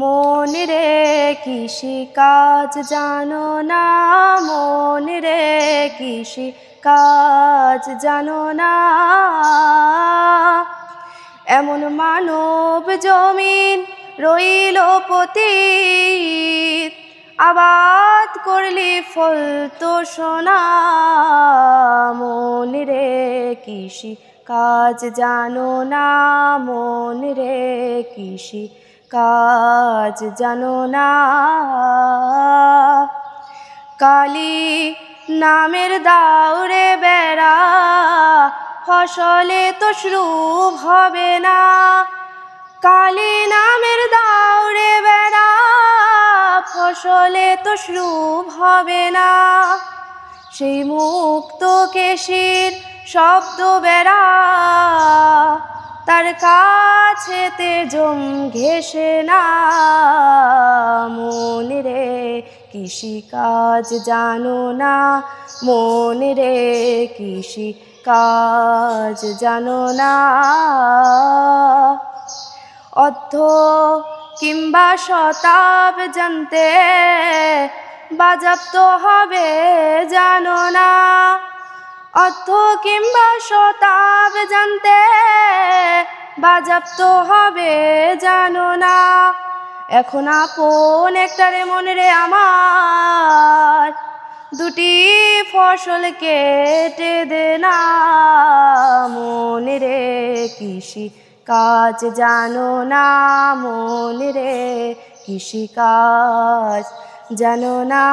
মন রে কৃষি কাজ জানো না, মন রে কৃষি কাজ জানো না। এমন মানব জমিন রইল পতিত, আবাদ করলি ফল তো সোনা। মন রে কৃষি কাজ জানো না, মন রে কৃষি কাজ জানো না। কালী নামের দাউরে বেড়া, ফসলে তো শ্রুভ হবে না। কালী নামের দাউরে বেড়া, ফসলে তো শ্রুভ হবে না। সেই মুক্ত কেশির শব্দ বেড়া, তার কাছেতে জম ঘেষে না। মন রে কৃষি কাজ জানো না, মন রে কৃষি কাজ জানো না। অর্থ কিংবা শতাব জানতে বাজাপ্ত হবে জানো না। অর্থ কিংবা শতাব জানতে বাজাপ্ত হবে জানো না। এখন আপন একটারে মন রে আমার, দুটি ফসল কেটে দে না। মন রে কৃষি কাজ জানো না, মন রে কৃষি কাজ জানো না।